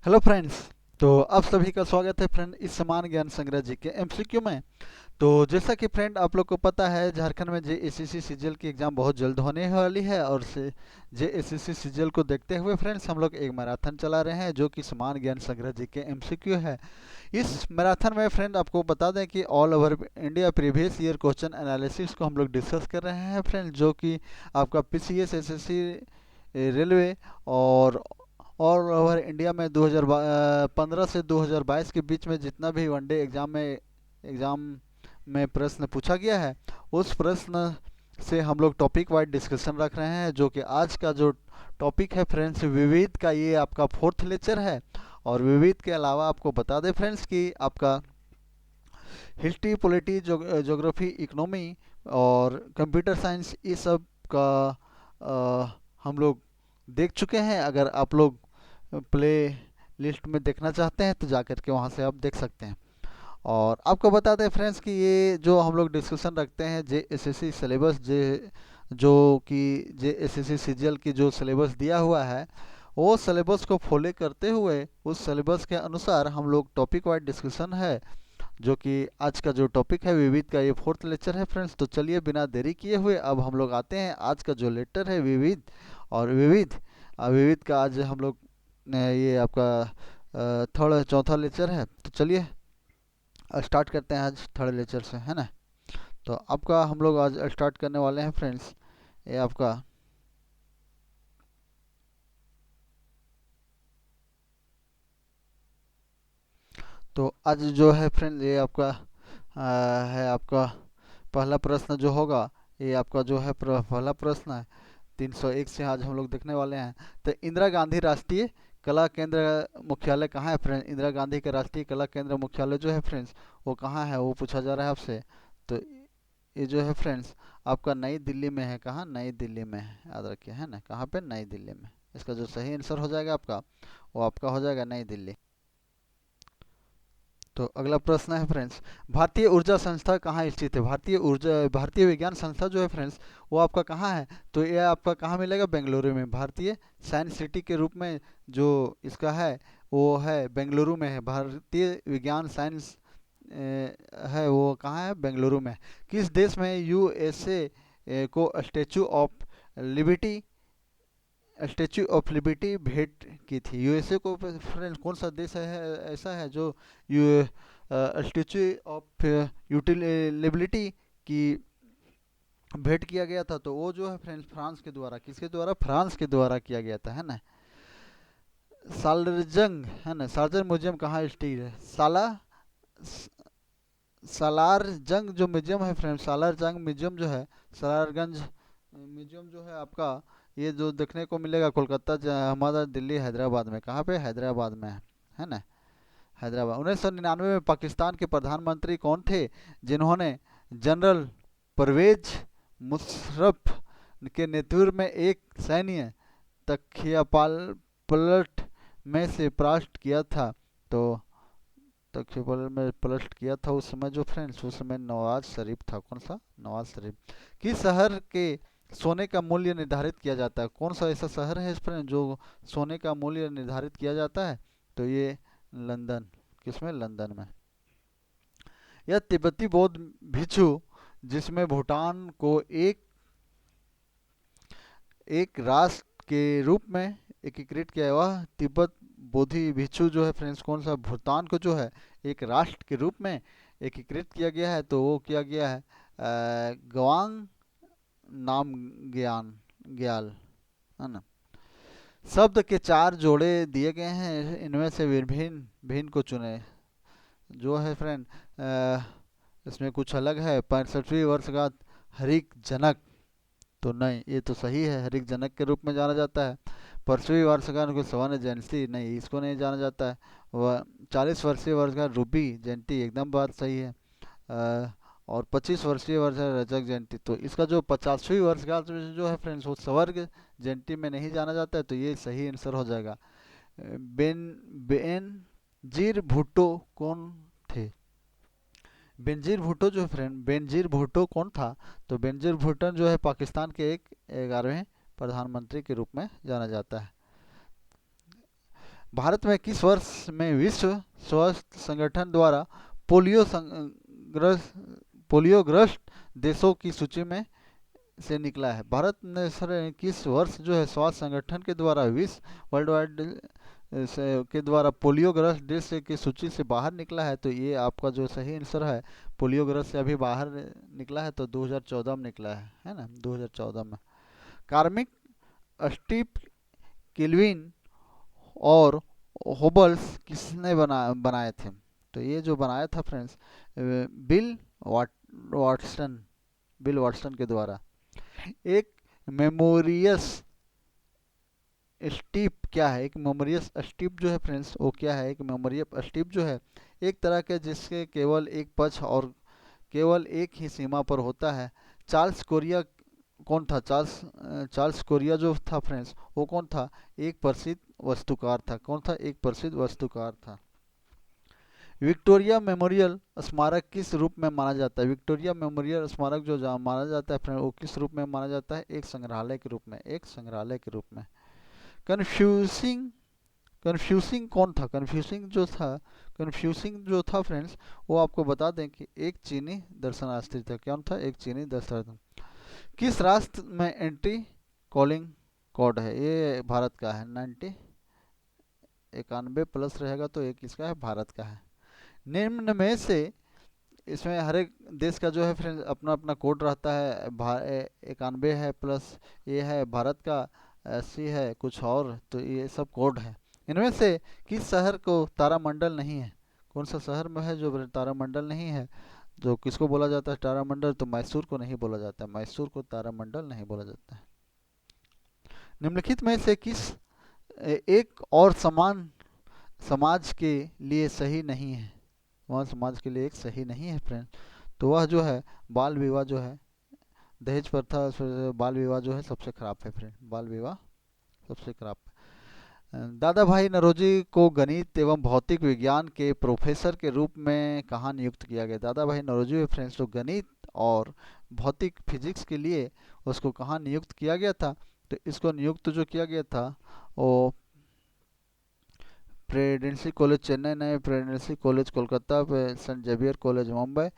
Hello friends. तो आप सभी का स्वागत है फ्रेंड इस समान ज्ञान संग्रह जी के एमसीक्यू में। तो जैसा कि फ्रेंड आप लोग को पता है, झारखंड में जेएसएससी सीजीएल की एग्ज़ाम बहुत जल्द होने वाली है, और से जेएसएससी सीजीएल को देखते हुए फ्रेंड्स हम लोग एक मैराथन चला रहे हैं जो कि समान ज्ञान संग्रह जी के एमसीक्यू है। इस मैराथन में फ्रेंड आपको बता दें कि all over India previous year question analysis को हम लोग डिस्कस कर रहे हैं फ्रेंड, जो कि आपका पीसीएस एसएससी रेलवे और ऑल ओवर इंडिया में 2015 से 2022 के बीच में जितना भी वनडे एग्ज़ाम में प्रश्न पूछा गया है, उस प्रश्न से हम लोग टॉपिक वाइज डिस्कशन रख रहे हैं। जो कि आज का जो टॉपिक है फ्रेंड्स, विविध का, ये आपका फोर्थ लेक्चर है। और विविध के अलावा आपको बता दें फ्रेंड्स कि आपका हिस्ट्री, पॉलिटी, ज्योग्राफी, इकोनॉमी और कंप्यूटर साइंस, ये सब का हम लोग देख चुके हैं। अगर आप लोग प्ले लिस्ट में देखना चाहते हैं तो जाकर के वहाँ से आप देख सकते हैं। और आपको बता दें फ्रेंड्स कि ये जो हम लोग डिस्कशन रखते हैं जेएसएससी सिलेबस, जो कि जेएसएससी सीजीएल की जो सिलेबस दिया हुआ है, वो सिलेबस को फॉलो करते हुए उस सिलेबस के अनुसार हम लोग टॉपिक वाइज डिस्कशन है। जो कि आज का जो टॉपिक है विविध का, ये फोर्थ लेक्चर है फ्रेंड्स। तो चलिए बिना देरी किए हुए अब हम लोग आते हैं आज का जो लेक्चर है विविध। और विविध का आज हम लोग ये आपका थर्ड चौथा लेक्चर है। तो चलिए स्टार्ट करते हैं आज थर्ड लेक्चर से, है ना। तो आपका हम लोग आज स्टार्ट करने वाले हैं फ्रेंड्स, ये आपका तो आज जो है फ्रेंड, ये आपका है आपका पहला प्रश्न जो होगा, ये आपका जो है पहला प्रश्न है 301 से आज हम लोग देखने वाले हैं। तो इंदिरा गांधी राष्ट्रीय कला केंद्र मुख्यालय कहाँ है फ्रेंड? इंदिरा गांधी का राष्ट्रीय कला केंद्र मुख्यालय जो है फ्रेंड्स, वो कहाँ है, वो पूछा जा रहा है आपसे। तो ये जो है फ्रेंड्स आपका नई दिल्ली में है। कहाँ? नई दिल्ली में है, याद रखिए, है ना। कहाँ पे? नई दिल्ली में। इसका जो सही आंसर हो जाएगा आपका, वो आपका हो जाएगा नई दिल्ली। तो अगला प्रश्न है फ्रेंड्स, भारतीय ऊर्जा संस्था कहाँ स्थित है? भारतीय विज्ञान संस्था जो है फ्रेंड्स, वो आपका कहाँ है? तो ये आपका कहाँ मिलेगा? बेंगलुरु में। भारतीय साइंस सिटी के रूप में जो इसका है, वो है बेंगलुरु में है। भारतीय विज्ञान साइंस है, वो कहाँ है? बेंगलुरु में। किस देश में यूएसए को स्टैच्यू ऑफ लिबर्टी भेंट की थी? यूएसए को फ्रेंड्स कौन सा देश है ऐसा है जो यू स्टैच्यू ऑफ लिबर्टी की भेंट किया गया था? तो वो जो है फ्रेंड्स फ्रांस के द्वारा, किसके द्वारा? फ्रांस के द्वारा किया गया था, है ना। सालरजंग, है ना, सालरजंग म्यूजियम कहाँ स्थित है? सालार जंग जो म्यूजियम है फ्रेंड्स, सालार जंग म्यूजियम जो है, सालारगंज म्यूजियम जो है आपका, ये जो देखने को मिलेगा कोलकाता, हमारा दिल्ली, हैदराबाद में। कहाँ पे? हैदराबाद में है ना। हैदराबाद। 1999 में पाकिस्तान के प्रधानमंत्री कौन थे जिन्होंने जनरल परवेज मुशर्रफ के नेतृत्व में एक सैन्य तख्तियापाल पलट में से परास्त किया था? तो तख्तियापाल में पलट किया था उस समय जो फ्रेंड्स, उस समय नवाज शरीफ था। कौन सा? नवाज शरीफ। किस शहर के सोने का मूल्य निर्धारित किया जाता है? कौन सा ऐसा शहर है फ्रेंड जो सोने का मूल्य निर्धारित किया जाता है? तो ये लंदन। किसमें? लंदन में। यह तिब्बती बौद्ध भिक्षु जिसमें भूटान को एक एक राष्ट्र के रूप में एकीकृत किया है, वह तिब्बत बोधि भिक्षु जो है फ्रेंड्स, कौन सा? भूटान को जो है एक राष्ट्र के रूप में एकीकृत किया गया है, तो वो किया गया है गवांग नाम ज्ञान ग्याल, है ना। शब्द के चार जोड़े दिए गए हैं, इनमें से विभिन्न भिन्न को चुने। जो है फ्रेंड इसमें कुछ अलग है। 65वीं वर्षगांठ हरिक जनक, तो नहीं, ये तो सही है, हरिक जनक के रूप में जाना जाता है। 5वीं वर्षगांठ को स्वर्ण जयंती, नहीं, इसको नहीं जाना जाता है। वह 40 वर्षीय वर्षगांठ रूबी जयंती, एकदम बात सही है। और 25 वर्षीय वर्ष है रजक जयंती। तो इसका जो 50वीं वर्षगांठ में जो है फ्रेंड्स, वो स्वर्ग जयंती में नहीं जाना जाता है, तो ये सही आंसर हो जाएगा। बेनजीर भुट्टो कौन थे? बेनजीर भुट्टो जो है फ्रेंड, बेनजीर भुट्टो कौन था? तो बेनजीर भुट्टो जो है पाकिस्तान के एक 11वें प्रधानमंत्री के रूप में जाना जाता है। भारत में किस वर्ष में विश्व स्वास्थ्य संगठन द्वारा पोलियो संग्रस्त पोलियोग्रस्त देशों की सूची में से निकला है? भारत ने सर किस वर्ष जो है स्वास्थ्य संगठन के द्वारा विश्व वर्ल्ड वाइड के द्वारा पोलियोग्रस्त देश की सूची से बाहर निकला है? तो ये आपका जो सही आंसर है, पोलियोग्रस्त से अभी बाहर निकला है तो 2014 में निकला है ना, 2014 में। कार्मिक स्टीव केल्विन और होबल्स किसने बनाए थे? तो ये जो बनाया था friends, bill Watson, bill Watson के द्वारा। एक मेमोरियस स्टीप क्या है? एक मेमोरियस स्टीप जो है फ्रेंड्स वो क्या है? एक मेमोरियस स्टीप जो है एक तरह के जिसके केवल एक पक्ष और केवल एक ही सीमा पर होता है। चार्ल्स कोरिया कौन था? चार्ल्स कोरिया जो था फ्रेंड्स वो कौन था? एक प्रसिद्ध वस्तुकार था। कौन था? एक प्रसिद्ध वस्तुकार था। विक्टोरिया मेमोरियल स्मारक किस रूप में माना जाता है? विक्टोरिया मेमोरियल स्मारक जो माना जाता है फ्रेंड वो किस रूप में माना जाता है? एक संग्रहालय के रूप में, एक संग्रहालय के रूप में। कन्फ्यूजिंग कन्फ्यूजिंग कौन था? कन्फ्यूजिंग जो था फ्रेंड्स वो आपको बता दें कि एक चीनी दर्शनार्थी था। कौन था? एक चीनी दर्शनार्थी। किस राष्ट्र में एंटी कॉलिंग कोड है? ये भारत का है। 91 प्लस रहेगा तो ये किसका है? भारत का है। निम्न में से इसमें हर एक देश का जो है फ्रेंड अपना अपना कोड रहता है। 91 है प्लस ये है भारत का, 80 है कुछ और, तो ये सब कोड है। इनमें से किस शहर को तारामंडल नहीं है? कौन सा शहर में है जो तारामंडल नहीं है? जो किसको बोला जाता है तारामंडल? तो मैसूर को नहीं बोला जाता है, मैसूर को तारामंडल नहीं बोला जाता है। निम्नलिखित में से किस एक और समान समाज के लिए सही नहीं है? वह समाज के लिए एक सही नहीं है फ्रेंड, तो वह जो है बाल विवाह जो है, दहेज प्रथा, बाल विवाह जो है सबसे खराब है फ्रेंड, बाल विवाह सबसे खराब है। दादा भाई नौरोजी को गणित एवं भौतिक विज्ञान के प्रोफेसर के रूप में कहाँ नियुक्त किया गया? दादा भाई नौरोजी फ्रेंड्स तो गणित और भौतिक फिजिक्स के लिए उसको कहाँ नियुक्त किया गया था? तो इसको नियुक्त जो किया गया था वो प्रेसिडेंसी कॉलेज चेन्नई, नए presidency college Kolkata, Saint Xavier college Mumbai,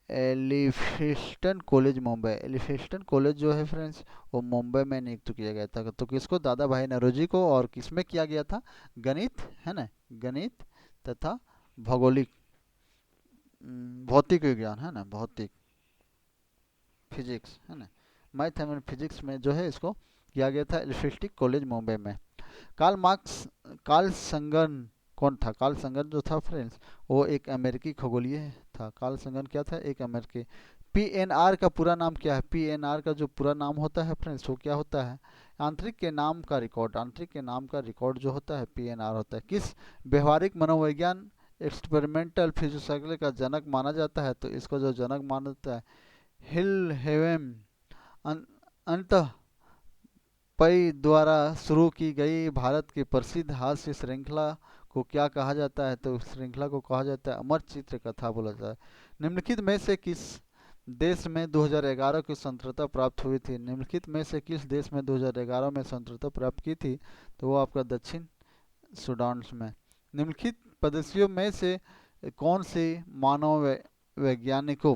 Elphinstone college Mumbai. Elphinstone college जो है फ्रेंड्स वो मुंबई में नियुक्त किया गया था। तो किसको? दादा भाई नौरोजी को। और किसमें किया गया था? गणित है ना, गणित तथा भौगोलिक भौतिक विज्ञान है ना, भौतिक फिजिक्स है ना, मैथ एंड फिजिक्स में जो है इसको किया गया था एलिफिस्टिक कॉलेज मुंबई में। कार्ल मार्क्स कार्ल संगन कौन था? कार्ल संगन जो था फ्रेंड्स वो एक अमेरिकी खगोलीय था। कार्ल संगन क्या था? एक अमेरिकी। पीएनआर का पूरा नाम क्या है? पीएनआर का जो पूरा नाम होता है फ्रेंड्स वो क्या होता है? आंतरिक के नाम का रिकॉर्ड। आंतरिक के नाम का रिकॉर्ड जो होता है पीएनआर होता है। किस व्यवहारिक मनोविज्ञान एक्सपेरिमेंटल फिजिक्स का जनक माना जाता है? तो इसको जो जनक माना जाता है हिल हेवेम अंत पई द्वारा शुरू की गई भारत की प्रसिद्ध हास्य श्रृंखला को क्या कहा जाता है? तो श्रृंखला को कहा जाता है अमर चित्र कथा बोला जाता है। निम्नलिखित में से किस देश में 2011 की स्वतंत्रता प्राप्त हुई थी? निम्नलिखित में से किस देश में 2011 में स्वतंत्रता प्राप्त की थी? तो वो आपका दक्षिण सूडान में। निम्नलिखित पदस्यों में से कौन सी मानव वैज्ञानिकों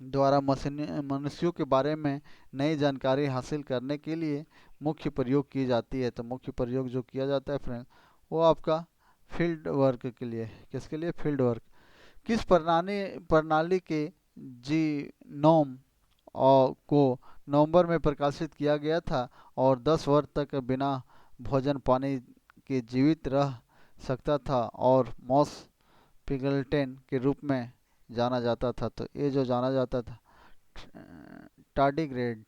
द्वारा मनुष्यों के बारे में नई जानकारी हासिल करने के लिए मुख्य प्रयोग की जाती है? तो मुख्य प्रयोग जो किया जाता है फ्रेंड वो आपका फील्ड वर्क के लिए। किसके लिए? Field work. किस प्रणाली के जीनोम और को नवंबर में प्रकाशित किया गया था और 10 वर्ष तक बिना भोजन पानी के जीवित रह सकता था और मॉस पिगल्टेन के रूप में जाना जाता था? तो ये जो जाना जाता था टार्डिग्रेड।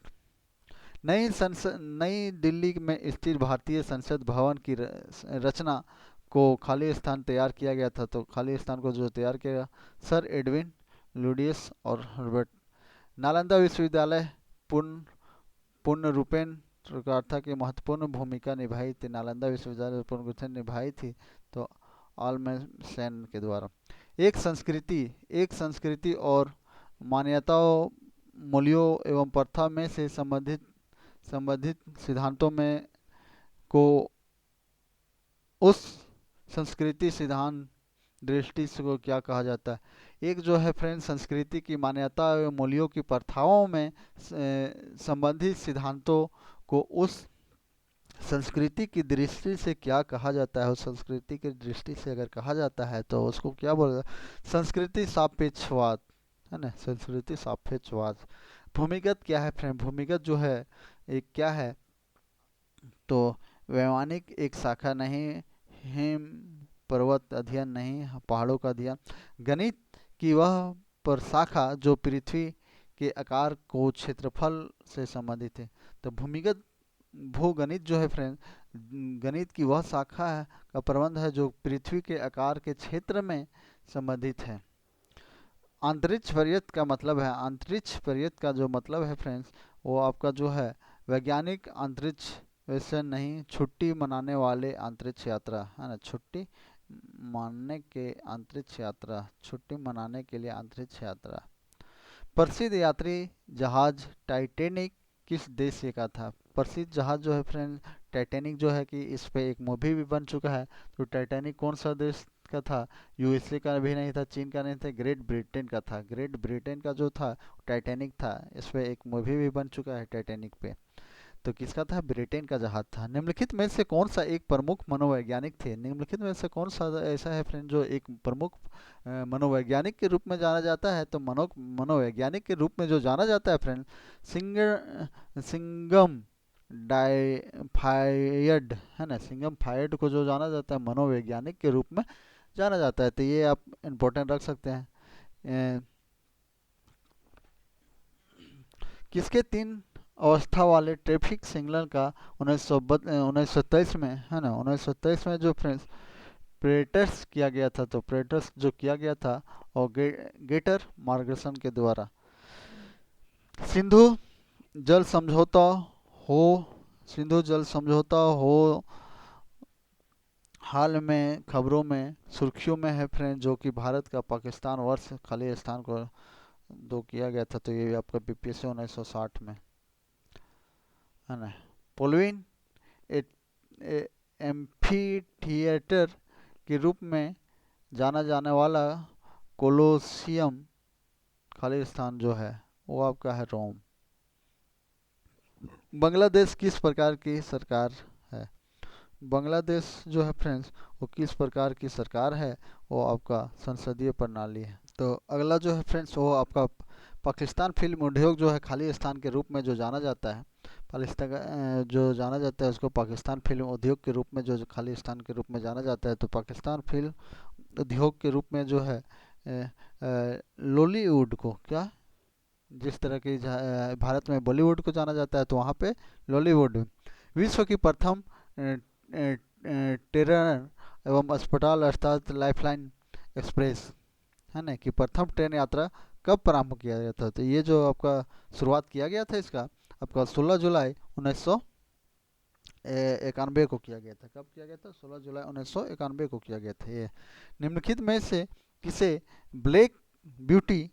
नई दिल्ली में स्थित भारतीय संसद भवन की रचना को खाली स्थान तैयार किया गया था? तो खाली स्थान को जो तैयार किया गया सर एडविन लुडियस और हर्बर्ट। नालंदा विश्वविद्यालय पूर्ण पूर्ण रूपेण पत्रकारिता की महत्वपूर्ण भूमिका निभाई थी? नालंदा विश्वविद्यालय पूर्ण रूप से निभाई थी तो ऑलमेन सेन के द्वारा। एक संस्कृति और मान्यताओं, मूल्यों एवं प्रथा में से संबंधित संबंधित सिद्धांतों में को उस संस्कृति सिद्धांत दृष्टि से को क्या कहा जाता है। एक जो है फ्रेंड संस्कृति की मान्यता एवं मूल्यों की प्रथाओं में संबंधित सिद्धांतों को उस संस्कृति की दृष्टि से क्या कहा जाता है, उस संस्कृति की दृष्टि से अगर कहा जाता है तो उसको क्या बोला, संस्कृति सापेक्षवाद, है ना, संस्कृति सापेक्षवाद। भूमिगत क्या है फ्रेंड, भूमिगत जो है एक क्या है, तो वैमानिक एक शाखा नहीं, हिम पर्वत अध्ययन नहीं, पहाड़ों का अध्ययन, गणित की वह पर शाखा जो पृथ्वी के आकार को क्षेत्रफल से संबंधित है। तो भूमिगत भूगणित जो है फ्रेंड, गणित की वह शाखा है का प्रबंध है जो पृथ्वी के आकार के क्षेत्र में संबंधित है। अंतरिक्ष पर्यत का मतलब है, अंतरिक्ष पर्यत का जो मतलब है फ्रेंड्स, वो आपका जो है वैज्ञानिक अंतरिक्ष, वैसे नहीं छुट्टी मनाने वाले अंतरिक्ष यात्रा, है ना, छुट्टी मानने के अंतरिक्ष यात्रा, छुट्टी मनाने के लिए अंतरिक्ष यात्रा। प्रसिद्ध यात्री जहाज टाइटैनिक किस देश का था। प्रसिद्ध जहाज जो है फ्रेंड टाइटैनिक जो है कि इस पे एक मूवी भी बन चुका है। तो टाइटैनिक कौन सा देश का था, यूएसए का भी नहीं था, चीन का नहीं था, ग्रेट ब्रिटेन का था। ग्रेट ब्रिटेन का जो था टाइटैनिक था, इस पे एक मूवी भी बन चुका है टाइटैनिक पे। तो किसका था, ब्रिटेन का जहाज था। निम्नलिखित में से कौन सा एक प्रमुख मनोवैज्ञानिक थे, निम्नलिखित में से कौन सा ऐसा है फ्रेंड जो एक प्रमुख मनोवैज्ञानिक के रूप में जाना जाता है। तो मनोवैज्ञानिक के रूप में जो जाना जाता है फ्रेंड, सिंगम डाइफायड, है ना, सिंगम फायड को जो जाना जाता है मनोवैज्ञानिक के रूप में जाना जाता है। तो ये आप इम्पोर्टेंट रख सकते हैं। अ, किसके तीन अवस्था वाले ट्रैफिक सिग्नल का 1923 में, है ना, 1923 में जो फ्रेंड्स प्रेटर्स किया गया था, तो प्रेटर्स जो किया गया था और गेटर मार्गदर्शन के द्वारा। सिंधु जल समझौता हो, सिंधु जल समझौता हो हाल में खबरों में सुर्खियों में है फ्रेंड, जो कि भारत का पाकिस्तान वर्ष खाली स्थान को दो किया गया था। तो ये आपका बीपीएससी 1960 में, है ना। पोलविन एम्फी थिएटर के रूप में जाना जाने वाला कोलोसियम खाली स्थान जो है वो आपका है रोम। बांग्लादेश किस प्रकार की सरकार है, बांग्लादेश जो है फ्रेंड्स वो किस प्रकार की सरकार है, वो आपका संसदीय प्रणाली है। तो अगला जो है फ्रेंड्स वो आपका पाकिस्तान फिल्म उद्योग जो है खाली स्थान के रूप में जो जाना जाता है, पाकिस्तान जो जाना जाता है उसको पाकिस्तान फिल्म उद्योग के रूप में जो खाली स्थान के रूप में जाना जाता है। तो पाकिस्तान फिल्म उद्योग के रूप में जो है लॉलीवुड को क्या, जिस तरह की भारत में बॉलीवुड को जाना जाता है तो वहाँ पे लॉलीवुड। विश्व की प्रथम ट्रेन एवं अस्पताल अर्थात लाइफलाइन एक्सप्रेस, है ना, कि प्रथम ट्रेन यात्रा कब प्रारंभ किया गया था। तो ये जो आपका शुरुआत किया गया था इसका आपका 16 जुलाई 1991 को किया गया था। कब किया गया था, 16 जुलाई 1991 को किया गया था ये। निम्नलिखित में से किसे ब्लैक ब्यूटी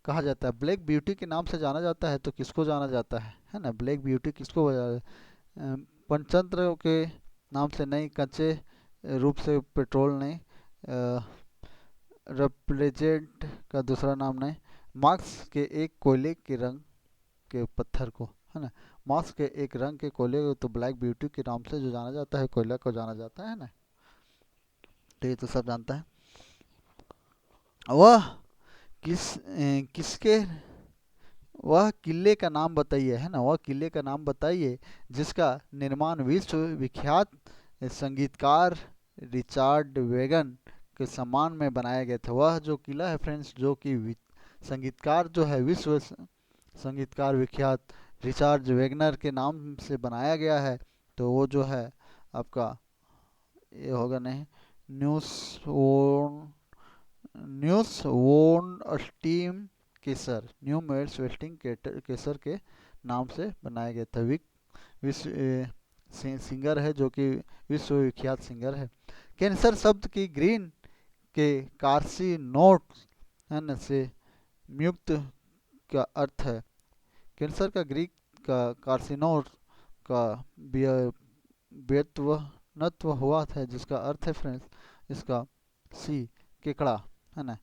कहा जाता है, ब्लैक ब्यूटी के नाम से जाना जाता है। तो किसको जाना जाता है ना, ब्लैक ब्यूटी किसको पंचतंत्र के नाम से नहीं, कच्चे रूप से पेट्रोल नहीं, रिप्रेजेंट का दूसरा नाम नहीं, मार्क्स के एक कोयले के रंग के पत्थर को, है ना, मार्क्स के एक रंग के कोयले को तो ब्लैक ब्यूटी के नाम से जो जाना जाता है, कोयला को जाना जाता है ना। तो ये तो सब जानता है। वह किसके, वह किले का नाम बताइए, है ना, वह किले का नाम बताइए जिसका निर्माण विश्व विख्यात संगीतकार रिचार्ड वेगन के सम्मान में बनाया गया था। वह जो किला है फ्रेंड्स जो कि संगीतकार जो है विश्व संगीतकार विख्यात रिचार्ड वेगनर के नाम से बनाया गया है। तो वो जो है आपका ये होगा नहीं, न्यूस न्यूस वोन स्टीम केसर, न्यू मेड्स वेस्टिंग केसर के नाम से बनाया गया था। विश्व सिंगर है जो कि विश्वविख्यात सिंगर है। कैंसर शब्द की ग्रीन के कार्सिनोट, है न, से मुक्त का अर्थ है। कैंसर का ग्रीक का कार्सिनोट का व्युत्पत्ति नत्व हुआ था, जिसका अर्थ है फ्रेंड्स इसका सी, केकड़ा, है ना।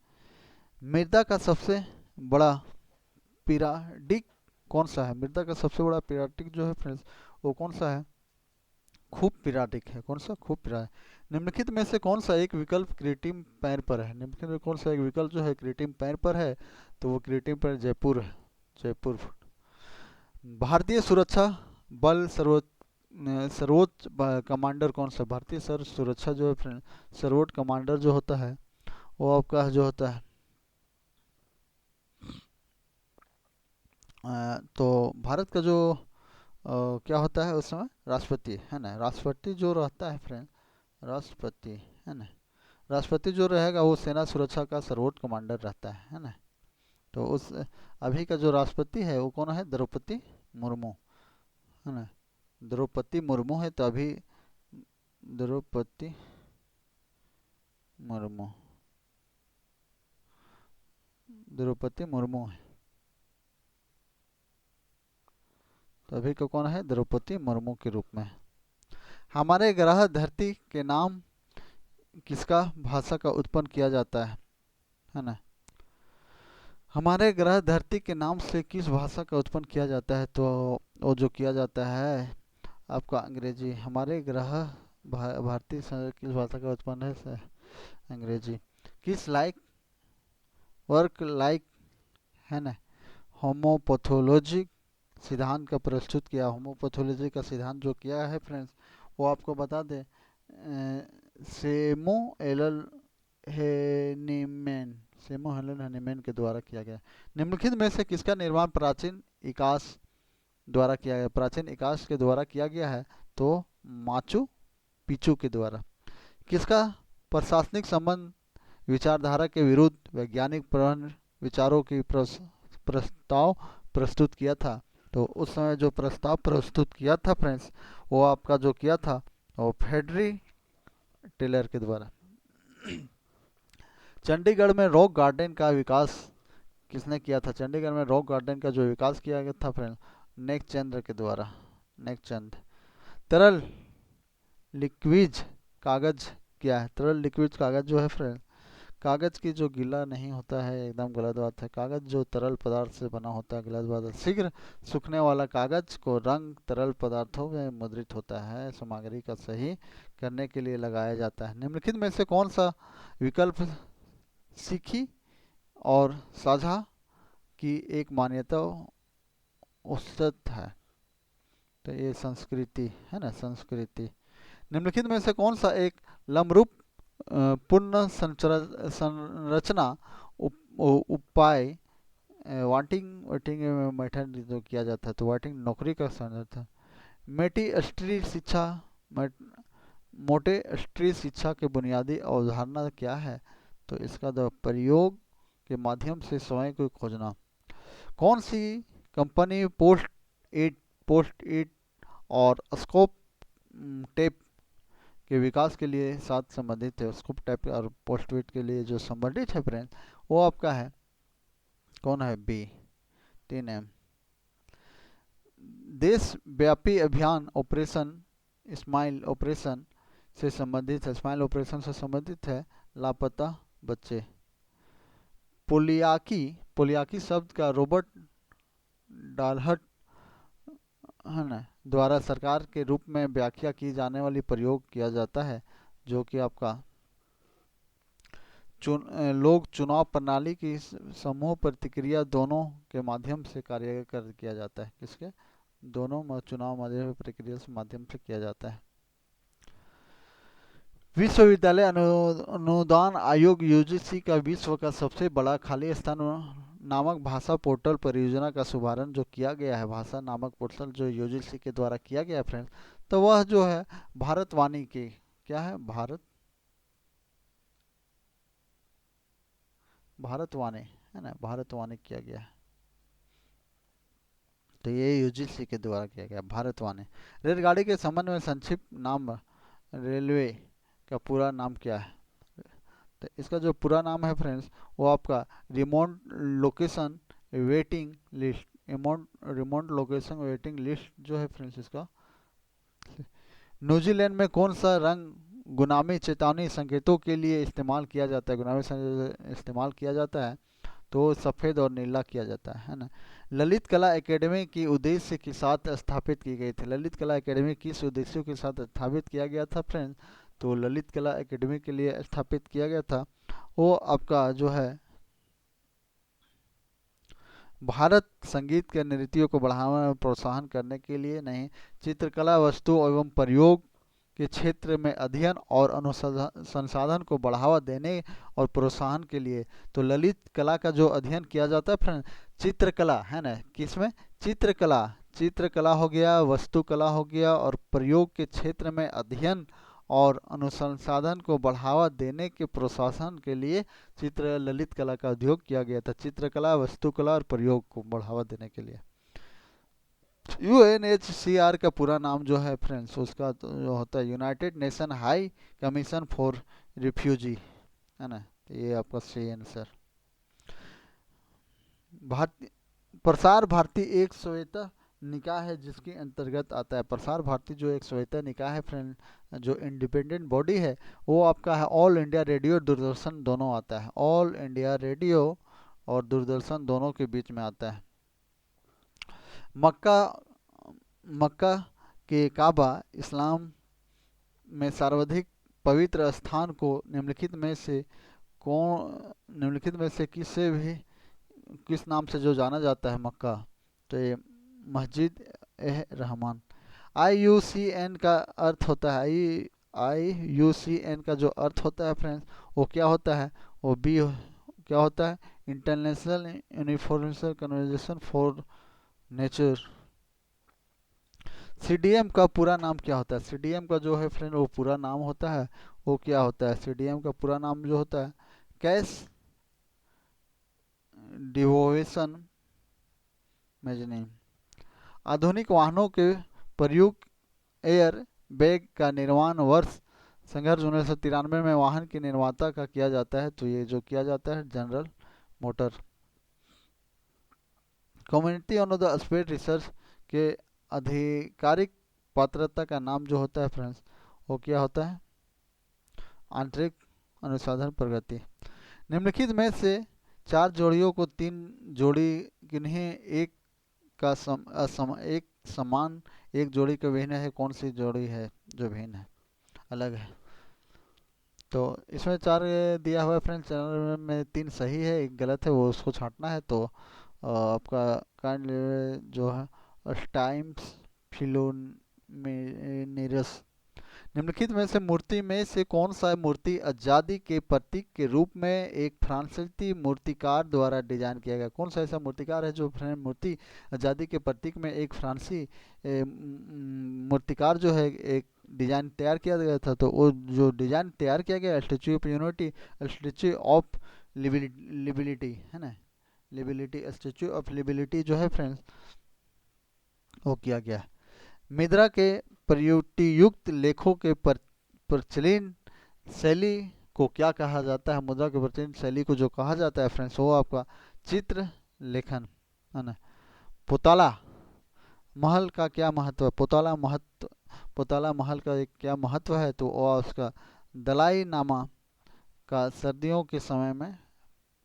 मृदा का सबसे बड़ा पीरियडिक कौन सा है? मृदा का सबसे बड़ा पीरियडिक जो है फ्रेंड्स वो कौन सा है? खूब पीरियडिक है। कौन सा? खूब पीरियडिक। निम्नलिखित में से कौन सा एक विकल्प कृत्रिम पैर पर है? निम्नलिखित में कौन सा एक विकल्प जो है कृत्रिम पैर पर है? तो वो कृत्रिम पैर जयपुर है, जयपुर। भारतीय सुरक्षा बल सर्वोच्च कमांडर कौन सा? भारतीय सर्व सुरक्षा जो है फ्रेंड सर्वोच्च कमांडर जो होता है वो आपका जो होता है तो भारत का जो क्या होता है उस समय? राष्ट्रपति, है ना। राष्ट्रपति जो रहता है फ्रेंड, राष्ट्रपति, है ना। राष्ट्रपति जो रहेगा वो सेना सुरक्षा का सर्वोच्च कमांडर रहता है ना। तो उस अभी का जो राष्ट्रपति है वो कौन है? द्रौपदी मुर्मू, है ना। द्रौपदी मुर्मू है, तो अभी द्रौपदी मुर्मू, द्रौपदी मुर्मू है, तो अभी का कौन है? द्रौपदी मुर्मू के रूप में। हमारे ग्रह धरती के नाम किसका भाषा का उत्पन्न किया जाता है ना। हमारे ग्रह धरती के नाम से किस भाषा का उत्पन्न किया जाता है? तो वो जो किया जाता है आपका अंग्रेजी। हमारे ग्रह भारतीय किस भाषा का उत्पन्न है? अंग्रेजी। किस लाइक वर्क लाइक, है ना, होमोपैथोलॉजी सिद्धांत का प्रस्तुत किया? होमोपैथोलॉजी का सिद्धांत जो किया है फ्रेंड्स वो आपको बता दें सेमो एल हेनीमैन, सेमो हेलन हनीमैन के द्वारा किया गया। निम्नलिखित में से किसका निर्माण प्राचीन इकास द्वारा किया गया? प्राचीन इकास के द्वारा किया गया है, तो माचू पिचू के द्वारा। किसका प्रशासनिक संबंध विचारधारा के विरुद्ध वैज्ञानिक विचारों की प्रस्ताव प्रस्तुत किया था? तो उस समय जो प्रस्ताव प्रस्तुत किया था फ्रेंड्स वो आपका जो किया था वो फ्रेडरिक टेलर के द्वारा। चंडीगढ़ में रॉक गार्डन का विकास किसने किया था? चंडीगढ़ में रॉक गार्डन का जो विकास किया गया था फ्रेंड नेकचंद के द्वारा, नेकचंद। तरल लिक्विड कागज क्या है? तरल लिक्विड कागज जो है फ्रेंड, कागज की जो गीला नहीं होता है, एकदम गलत बात है। कागज जो तरल पदार्थ से बना होता है, गलत बात है। शीघ्र सूखने वाला कागज को रंग तरल पदार्थों में मुद्रित होता है, सामग्री का सही करने के लिए लगाया जाता है। निम्नलिखित में से कौन सा विकल्प सीखी और साझा की एक मान्यता औसत है? तो ये संस्कृति, है ना, संस्कृति। निम्नलिखित में से कौन सा एक लंबरूप पुनः संरचना उपाय वाटिंग वाटिंग मेथड जो किया जाता है? तो वाटिंग नौकरी का संरचना। मेटी स्ट्री शिक्षा, मोटे स्ट्री शिक्षा के बुनियादी अवधारणा क्या है? तो इसका प्रयोग के माध्यम से स्वयं को खोजना। कौन सी कंपनी पोस्ट इट और स्कोप टेप के विकास के लिए साथ संबंधित है? स्कोप टेप और पोस्ट इट के लिए जो संबंधित है फ्रेंड वो आपका है कौन है? B, 3M। देशव्यापी अभियान ऑपरेशन स्माइल ऑपरेशन से संबंधित है, स्माइल ऑपरेशन से संबंधित है लापता बच्चे। पोलियाकी, पोलियाकी शब्द का रॉबर्ट डालहट, है ना, द्वारा सरकार के रूप में व्याख्या की जाने वाली प्रयोग किया जाता है, जो कि आपका लोग चुनाव प्रणाली की समूह प्रतिक्रिया दोनों के माध्यम से कार्य कर किया जाता है। किसके? दोनों चुनाव माध्यम प्रक्रिया से माध्यम से किया जाता है। विश्वविद्यालय अनुदान आयोग यूजीसी का विश्व का सबसे बड़ा खाली स्थान नामक भाषा पोर्टल परियोजना का शुभारंभ जो किया गया है, भाषा नामक पोर्टल जो यूजीसी के द्वारा किया गया है फ्रेंड्स, तो वह जो है भारतवाणी की क्या है? भारतवाणी, है ना, भारतवाणी किया गया है। तो ये यूजीसी के द्वारा किया गया भारतवाणी। रेलगाड़ी के संबंध में संक्षिप्त नाम रेलवे का पूरा नाम क्या है? तो इसका जो पूरा नाम है फ्रेंड्स वो आपका remote location waiting list, remote location waiting list जो है फ्रेंड्स इसका न्यूजीलैंड में कौन सा रंग गुनामी चेतावनी संकेतों के लिए इस्तेमाल किया जाता है? इस्तेमाल किया जाता है तो सफ़ेद और नीला किया जाता है ना। ललित कला एकेडमी की उद्देश्य के साथ स्थापित की गई थी। ललित कला एकेडमी किस उद्देश्यों के साथ स्थापित किया गया था फ्रेंड्स? तो ललित कला एकेडमी के लिए स्थापित किया गया था वो आपका जो है भारत संगीत के नृत्यों को बढ़ावा और प्रोत्साहन करने के लिए नहीं, चित्रकला वस्तु एवं प्रयोग के क्षेत्र में अध्ययन और अनुसंधान संसाधन को बढ़ावा देने और प्रोत्साहन के लिए। तो ललित कला का जो अध्ययन किया जाता है फ्रेंड, चित्रकला है ना, किसमें? चित्रकला। चित्रकला हो गया, वस्तुकला हो गया, और प्रयोग के क्षेत्र में अध्ययन और अनुसंधान को बढ़ावा देने के प्रोत्साहन के लिए चित्र ललित कला का उद्योग किया गया था। चित्रकला, वस्तुकला और प्रयोग को बढ़ावा देने के लिए। यूएनएचसीआर का पूरा नाम जो है फ्रेंड्स, उसका तो जो होता है United nation high commission for refugee, है ना। तो ये आपका सही आंसर। भारतीय प्रसार भारती एक स्वायत्त निकाय है जिसके अंतर्गत आता है। प्रसार भारती जो एक स्वायत्त निकाय है फ्रेंड, जो इंडिपेंडेंट बॉडी है, वो आपका है ऑल इंडिया रेडियो दूरदर्शन दोनों आता है। ऑल इंडिया रेडियो और दूरदर्शन दोनों के बीच में आता है। मक्का मक्का के काबा इस्लाम में सर्वाधिक पवित्र स्थान को निम्नलिखित में से किस नाम से जो जाना जाता है मक्का? तो ये मस्जिद एह रहमान। IUCN का अर्थ होता है, IUCN का जो अर्थ होता है फ्रेंड्स, वो क्या होता है? वो बी क्या होता है? इंटरनेशनल यूनिफॉर्मेशन कन्वेंशन फॉर नेचर। CDM का पूरा नाम क्या होता है? CDM का जो है फ्रेंड वो पूरा नाम होता है, वो क्या होता है? CDM का पूरा नाम जो होता है कैश डिवोशन मैजनीम। आधुनिक वाहनों के प्रयुक्त एयर बैग का निर्माण वर्ष संघर्ष 1993 में वाहन के निर्माता का किया जाता है। तो ये जो किया जाता है general motor. Community on the space research के आधिकारिक पात्रता का नाम जो होता है फ्रेंड्स, वो क्या होता है? आंतरिक अनुसंधान प्रगति। निम्नलिखित में से 4 जोड़ियों को 3 जोड़ी किन्हें एक का एक समान एक जोड़ी का भिन्न है? कौन सी जोड़ी है जो भिन्न है, अलग है? तो इसमें 4 दिया हुआ है फ्रेंड्स, 4 में 3 सही है, एक गलत है, वो उसको छांटना है। तो आपका काइंड जो है टाइम्स फिलोनेरस। निम्नलिखित में से मूर्ति में से कौन सा मूर्ति आजादी के प्रतीक के रूप में एक फ्रांसीसी मूर्तिकार द्वारा डिजाइन किया गया? कौन सा ऐसा मूर्तिकार है जो मूर्ति आजादी के प्रतीक में एक फ्रांसी मूर्तिकार जो है एक डिजाइन तैयार किया गया था? तो वो जो डिजाइन तैयार किया गया statue of unity, statue of liberty, है ना, लिबर्टी, स्टेच्यू ऑफ लिबर्टी जो है फ्रेंड्स, वो किया गया है। मुद्रा के प्रयुक्तियुक्त लेखों के प्रचलित शैली को क्या कहा जाता है? मुद्रा के प्रचलित शैली को जो कहा जाता है फ्रेंड्स, वो आपका चित्र लेखन, है ना। पोताला महल का क्या महत्व है? पोताला महल का एक क्या महत्व है? तो वो उसका दलाई नामा का सर्दियों के समय में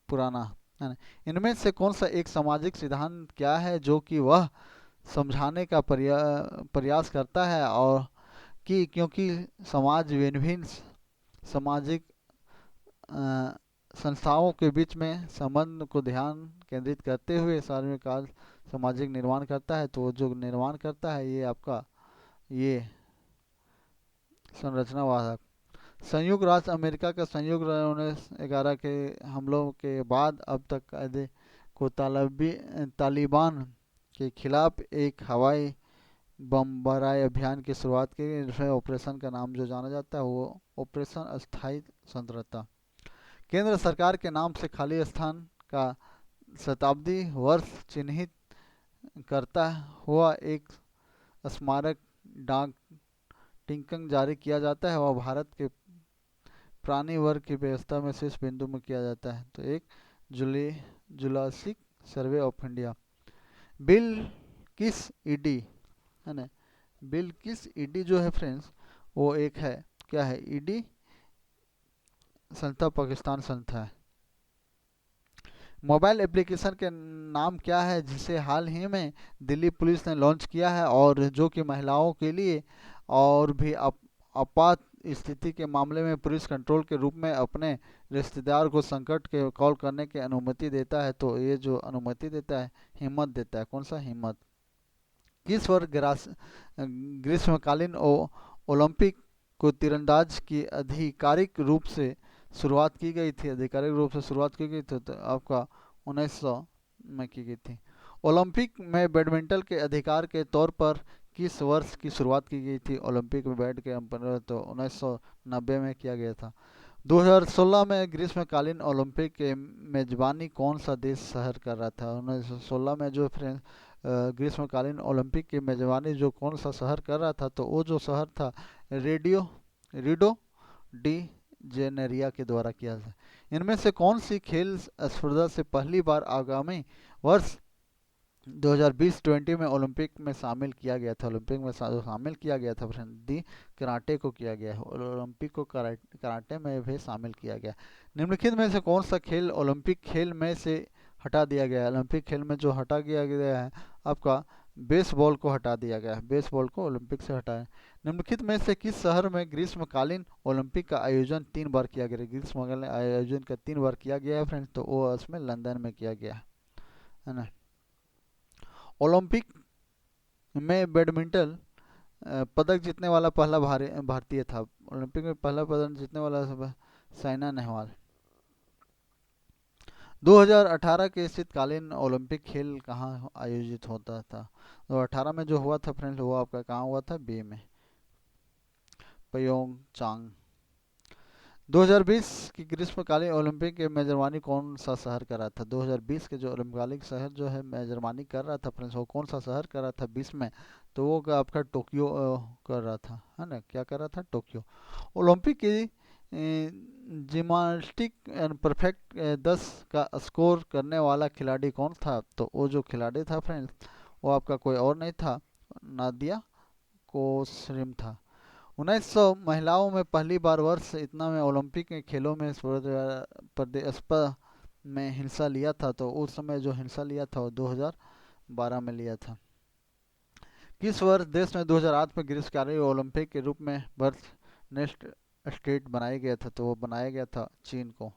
पुराना, है ना। इनमें से कौन सा एक सामाजिक सिद्धांत क्या है जो कि वह समझाने का प्रयास करता है और कि क्योंकि समाज विभिन्न सामाजिक संस्थाओं के बीच में संबंध को ध्यान केंद्रित करते हुए सार्वजनिक कार्य सामाजिक निर्माण करता है। तो वो जो निर्माण करता है ये आपका ये संरचनावाद। संयुक्त राष्ट्र अमेरिका का संयुक्त 1911 के हमलों के बाद अब तक को तालिबान के खिलाफ एक हवाई बमबाराई अभियान की शुरुआत की गई। ऑपरेशन का नाम जो जाना जाता है वो ऑपरेशन अस्थायी संतरता। केंद्र सरकार के नाम से खाली स्थान का शताब्दी वर्ष चिन्हित करता हुआ एक स्मारक डाक टिकट जारी किया जाता है। वह भारत के प्राणी वर्ग की व्यवस्था में शीर्ष बिंदु में किया जाता है। तो एक जुलासिक सर्वे ऑफ इंडिया। बिल किस ईडी, है ना, बिल किस ईडी जो है फ्रेंड्स, वो एक है, क्या है, ईडी संस्था, पाकिस्तान संस्था है। मोबाइल एप्लीकेशन के नाम क्या है जिसे हाल ही में दिल्ली पुलिस ने लॉन्च किया है और जो कि महिलाओं के लिए और भी आपात स्थिति के मामले में पुलिस कंट्रोल के रूप में अपने रिश्तेदार को संकट के कॉल करने की अनुमति देता है। तो ये जो अनुमति देता है, हिम्मत देता है, कौन सा, हिम्मत। किस वर्ष ग्रीष्मकालीन ओलंपिक को तीरंदाज की आधिकारिक रूप से शुरुआत की गई थी, आधिकारिक रूप से शुरुआत की गई थी, तो आपका 1900 में की गई थी। ओलंपिक में बैडमिंटन के अधिकार के तौर पर किस वर्ष की शुरुआत की गई थी, ओलंपिक में बैड के अंपर, तो 1990 में किया गया था। 2016 में ग्रीष्मकालीन ओलंपिक के मेजबानी कौन सा देश शहर कर रहा था, 1916 में जो फ्रेंड्स ग्रीष्मकालीन ओलंपिक की मेजबानी जो कौन सा शहर कर रहा था, तो वो जो शहर था रियो डी जेनेरिया के द्वारा किया था। इनमें से कौन सी खेल स्पर्धा से पहली बार आगामी वर्ष 2020 में ओलंपिक में शामिल किया गया था, ओलंपिक में शामिल किया गया था फ्रेंड, दी कराटे को किया गया है, ओलंपिक को कराटे में भी शामिल किया गया। निम्नलिखित में से कौन सा खेल ओलंपिक खेल में से हटा दिया गया है, ओलंपिक खेल में जो हटा दिया गया है आपका बेसबॉल को हटा दिया गया है, बेसबॉल को ओलंपिक से हटाया। निम्नलिखित में से किस शहर में ग्रीष्मकालीन ओलंपिक का आयोजन 3 बार किया गया है, ग्रीष्मकालीन आयोजन का 3 बार किया गया है फ्रेंड्स, तो वो उसमें लंदन में किया गया है ना। ओलंपिक में बैडमिंटन पदक जीतने वाला पहला भारतीय था, ओलंपिक में पहला पदक जीतने वाला साइना नेहवाल। 2018 के शीतकालीन ओलंपिक खेल कहाँ आयोजित होता था, 2018 में जो हुआ था फ्रेंड्स, वो आपका कहाँ हुआ था, बी में, प्योंगचांग। 2020 की ग्रीष्मकालीन ओलंपिक की मेजबानी कौन सा शहर कर रहा था, 2020 के जो ओलंपिक शहर जो है मेजबानी कर रहा था फ्रेंड्स, वो कौन सा शहर कर रहा था 20 में, तो वो आपका टोक्यो कर रहा था, है ना, क्या कर रहा था, टोक्यो। ओलंपिक की जिम्नास्टिक परफेक्ट 10 का स्कोर करने वाला खिलाड़ी कौन था, तो वो जो खिलाड़ी था फ्रेंड्स, वो आपका कोई और नहीं था, नादिया कोसरिम था। 1900 महिलाओं में पहली बार वर्ष इतना में ओलंपिक के खेलों में प्रतिस्पर्धा में हिस्सा लिया था, तो उस समय जो हिस्सा लिया था वो 2012 में लिया था। किस वर्ष देश में 2008 में ग्रीष्मकालीन ओलंपिक के रूप में बर्थ नेक्स्ट स्टेट बनाया गया था, तो वो बनाया गया था चीन को।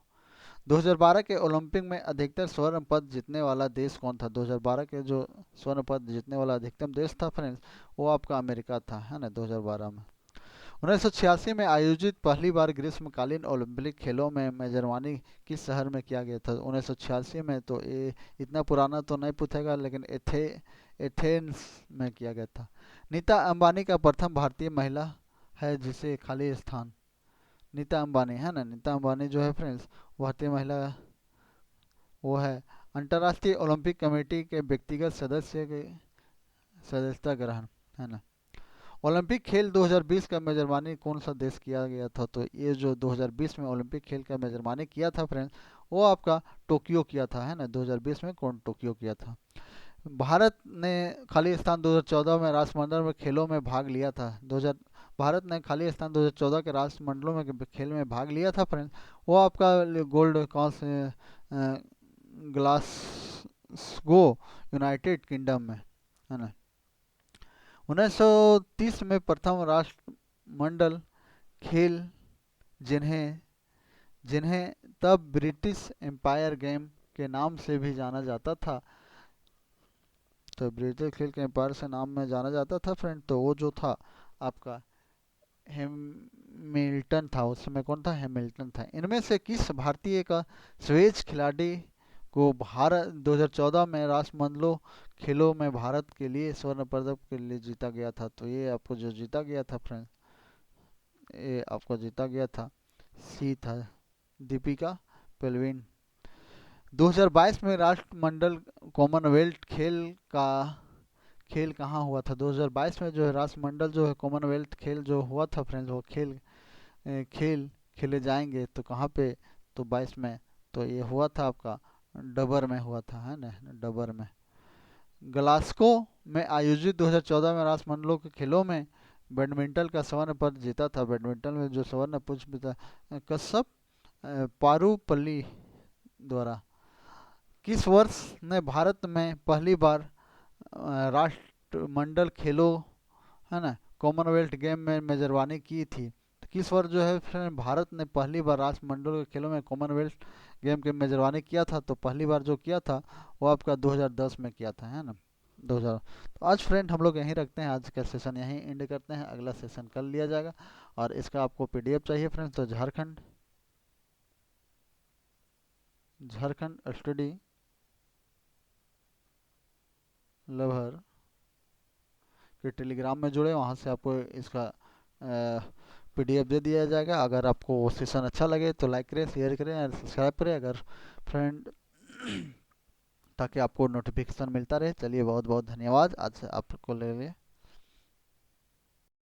2012 के ओलंपिक में अधिकतर स्वर्ण पद जीतने वाला देश कौन था, 2012 के जो स्वर्ण पद जीतने वाला अधिकतम देश था फ्रेंड्स, वो आपका अमेरिका था, है ना, 2012 में। 1986 में आयोजित पहली बार ग्रीष्मकालीन ओलंपिक खेलों में मेजबानी किस शहर में किया गया था, 1986 में, तो ये इतना पुराना तो नहीं पूछेगा, लेकिन एथेंस में किया गया था। नीता अंबानी का प्रथम भारतीय महिला है जिसे खाली स्थान, नीता अंबानी, है ना, नीता अंबानी जो है फ्रेंड्स भारतीय महिला वो है। अंतर्राष्ट्रीय ओलंपिक कमेटी के व्यक्तिगत सदस्य के सदस्यता ग्रहण, है ना। ओलंपिक खेल 2020 का मेजबानी कौन सा देश किया गया था, तो ये जो 2020 में ओलंपिक खेल का मेजबानी किया था फ्रेंड्स, वो आपका टोक्यो किया था, है ना, 2020 में कौन, टोक्यो किया था। भारत ने खाली स्थान 2014 में राष्ट्रमंडल में खेलों में भाग लिया था, 2000 भारत ने खाली स्थान 2014 के राष्ट्रमंडलों में खेल में भाग लिया था फ्रेंड्स, वो आपका गोल्ड कौन से ग्लासगो यूनाइटेड किंगडम में, है ना। 1930 में प्रथम राष्ट्रमंडल खेल जिन्हें जिन्हें तब ब्रिटिश एम्पायर गेम के नाम से भी जाना जाता था, तो ब्रिटिश खेल के एम्पायर से नाम में जाना जाता था फ्रेंड, तो वो जो था आपका हैमिल्टन था, उस समय कौन था, हैमिल्टन था। इनमें से किस भारतीय का स्वेज खिलाड़ी को भारत 2014 में राष्ट्रमंडलों खेलों में भारत के लिए स्वर्ण पदक के लिए जीता गया था, तो ये आपको जो जीता गया था फ्रेंड, ये आपको जीता गया था, सी था, दीपिका पेलविन। 2022 में राष्ट्रमंडल कॉमनवेल्थ खेल कहाँ हुआ था, 2022 में जो है राष्ट्रमंडल जो है कॉमनवेल्थ खेल जो हुआ था फ्रेंड्स, वो खेल खेले जाएंगे, तो कहाँ पे, तो 22 में, तो ये हुआ था आपका डबर में हुआ था, है ना, डबर में। ग्लास्को में आयोजित 2014 में राष्ट्रमंडलों के खेलों में बैडमिंटन का स्वर्ण पदक जीता था, बैडमिंटन में जो स्वर्ण पुष्प था, कश्यप पारुपल्ली द्वारा। किस वर्ष ने भारत में पहली बार राष्ट्रमंडल खेलों, है ना, कॉमनवेल्थ गेम में मेजबानी की थी? तो किस वर्ष जो है फ्रेंड भारत ने पहली बार राष्ट्रमंडल के खेलों में कॉमनवेल्थ गेम की मेजबानी किया था? तो पहली बार जो किया था वो आपका 2010 में किया था, है ना, 2000। तो आज फ्रेंड हम लोग यहीं रखते हैं, आज का सेशन यहीं एंड करते हैं, अगला सेशन कल लिया जाएगा। और इसका आपको पीडीएफ चाहिए फ्रेंड्स तो झारखंड झारखंड स्टडी लवर के टेलीग्राम में जुड़े, वहाँ से आपको इसका पीडीएफ दे दिया जाएगा। अगर आपको वो सेशन अच्छा लगे तो लाइक करें, शेयर करें और सब्सक्राइब करें अगर फ्रेंड, ताकि आपको नोटिफिकेशन मिलता रहे। चलिए बहुत बहुत धन्यवाद, आज से आपको ले लिए।